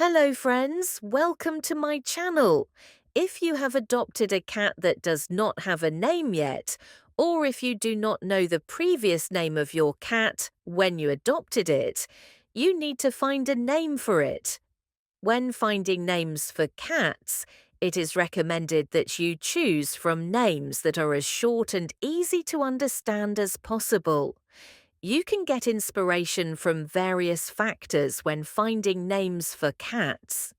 Hello friends, welcome to my channel. If you have adopted a cat that does not have a name yet, or if you do not know the previous name of your cat when you adopted it, you need to find a name for it. When finding names for cats, it is recommended that you choose from names that are as short and easy to understand as possible. You can get inspiration from various factors when finding names for cats.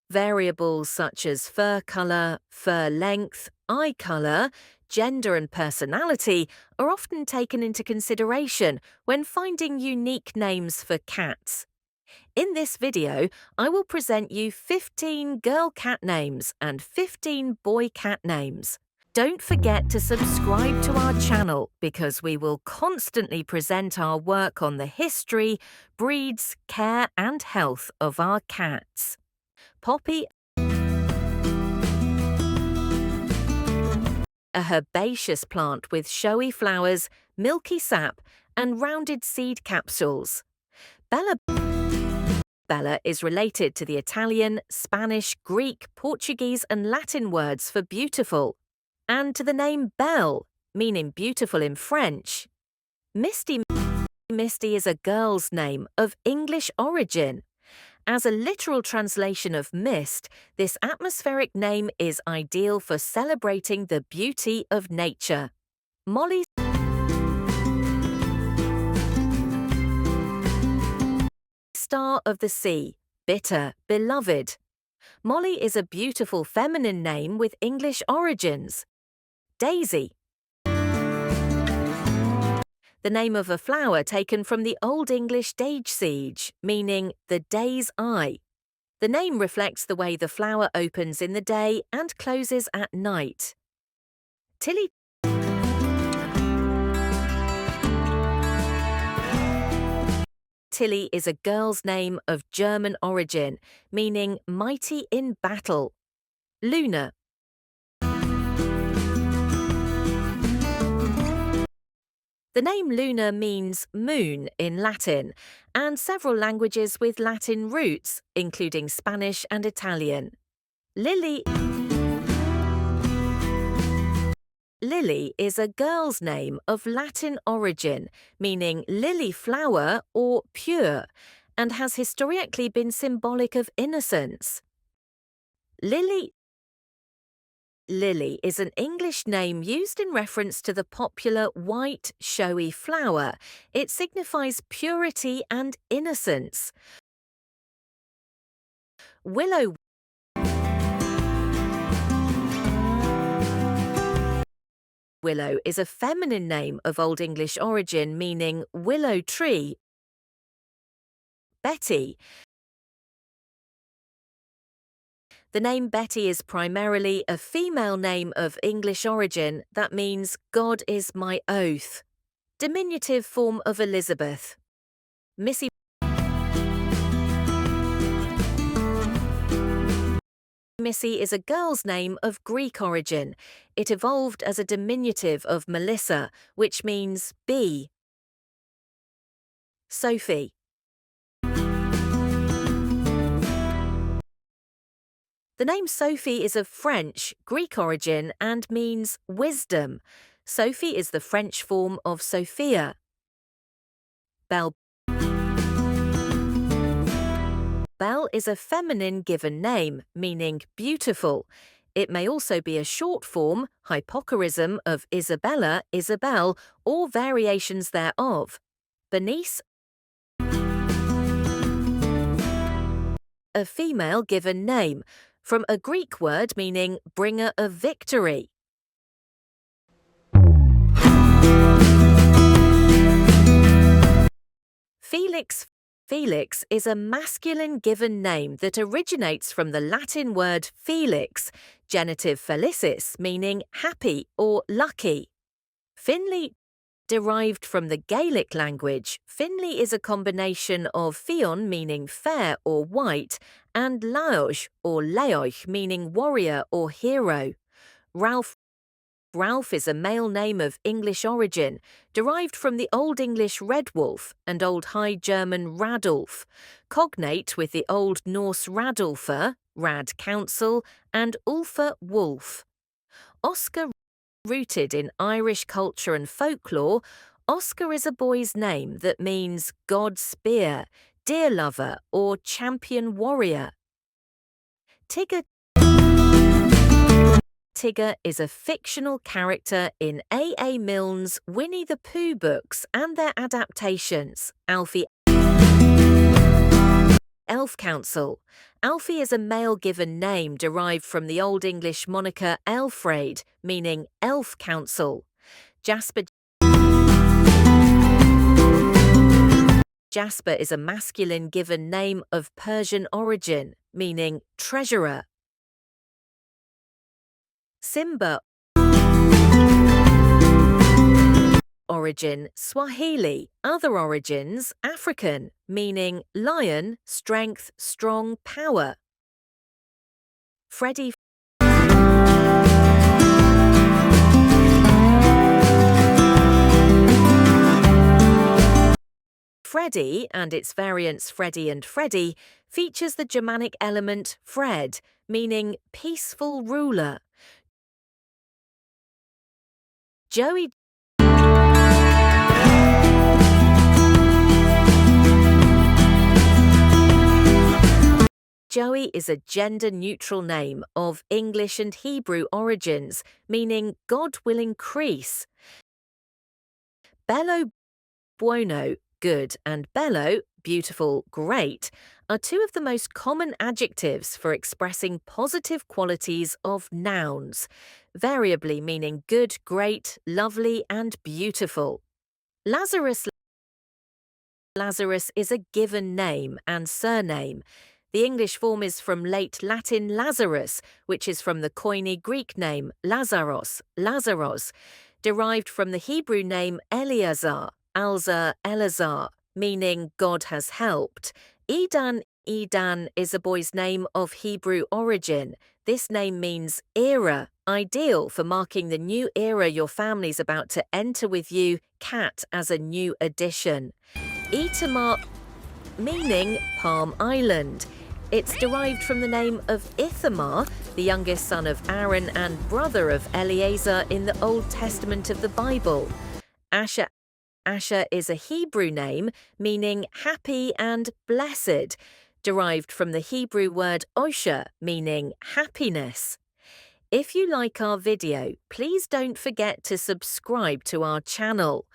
Variables such as fur color, fur length, eye color, gender and personality are often taken into consideration when finding unique names for cats. In this video, I will present you 15 girl cat names and 15 boy cat names. Don't forget to subscribe to our channel because we will constantly present our work on the history, breeds, care and health of our cats. Poppy, a herbaceous plant with showy flowers, milky sap and rounded seed capsules. Bella is related to the Italian, Spanish, Greek, Portuguese and Latin words for beautiful, and to the name Belle, meaning beautiful in French. Misty is a girl's name of English origin. As a literal translation of mist, this atmospheric name is ideal for celebrating the beauty of nature. Molly, star of the sea, bitter, beloved. Molly is a beautiful feminine name with English origins. Daisy, the name of a flower taken from the Old English dage siege, meaning the day's eye. The name reflects the way the flower opens in the day and closes at night. Tilly is a girl's name of German origin, meaning mighty in battle. Luna, the name Luna means moon in Latin, and several languages with Latin roots, including Spanish and Italian. Lily is a girl's name of Latin origin, meaning lily flower or pure, and has historically been symbolic of innocence. Lily is an English name used in reference to the popular white, showy flower. It signifies purity and innocence. Willow is a feminine name of Old English origin, meaning willow tree. Betty, the name Betty is primarily a female name of English origin that means God is my oath. Diminutive form of Elizabeth. Missy is a girl's name of Greek origin. It evolved as a diminutive of Melissa, which means bee. Sophie, the name Sophie is of French, Greek origin and means wisdom. Sophie is the French form of Sophia. Belle is a feminine given name, meaning beautiful. It may also be a short form, hypocorism of Isabella, Isabel, or variations thereof. Bernice, a female given name, from a Greek word meaning bringer of victory. Felix is a masculine given name that originates from the Latin word felix, genitive felicis, meaning happy or lucky. Finley, derived from the Gaelic language, Finley is a combination of Fionn, meaning fair or white, and Laoch or Laoch, meaning warrior or hero. Ralph Ralph is a male name of English origin, derived from the Old English red wolf and Old High German Radolf, cognate with the Old Norse Radolfer, Rad Council, and Ulfa wolf. Oscar, rooted in Irish culture and folklore, Oscar is a boy's name that means God's spear, deer lover, or champion warrior. Tigger is a fictional character in A. Milne's Winnie the Pooh books and their adaptations. Alfie, Elf Council. Alfie is a male given name derived from the Old English moniker Elfraid, meaning Elf Council. Jasper is a masculine given name of Persian origin, meaning treasurer. Simba, origin Swahili, other origins African, meaning lion, strength, strong, power. Freddie and its variants Freddy and Freddy features the Germanic element Fred, meaning peaceful ruler. Joey is a gender-neutral name of English and Hebrew origins, meaning God will increase. Bello, buono, good, and bello, beautiful, great, are two of the most common adjectives for expressing positive qualities of nouns, variably meaning good, great, lovely, and beautiful. Lazarus is a given name and surname. The English form is from late Latin Lazarus, which is from the Koine Greek name Lazaros, derived from the Hebrew name Eleazar, Elazar, meaning God has helped. Edan is a boy's name of Hebrew origin. This name means era, ideal for marking the new era your family's about to enter with you, cat as a new addition. Itamar, meaning Palm Island. It's derived from the name of Ithamar, the youngest son of Aaron and brother of Eleazar in the Old Testament of the Bible. Asher is a Hebrew name meaning happy and blessed, derived from the Hebrew word osher, meaning happiness. If you like our video, please don't forget to subscribe to our channel.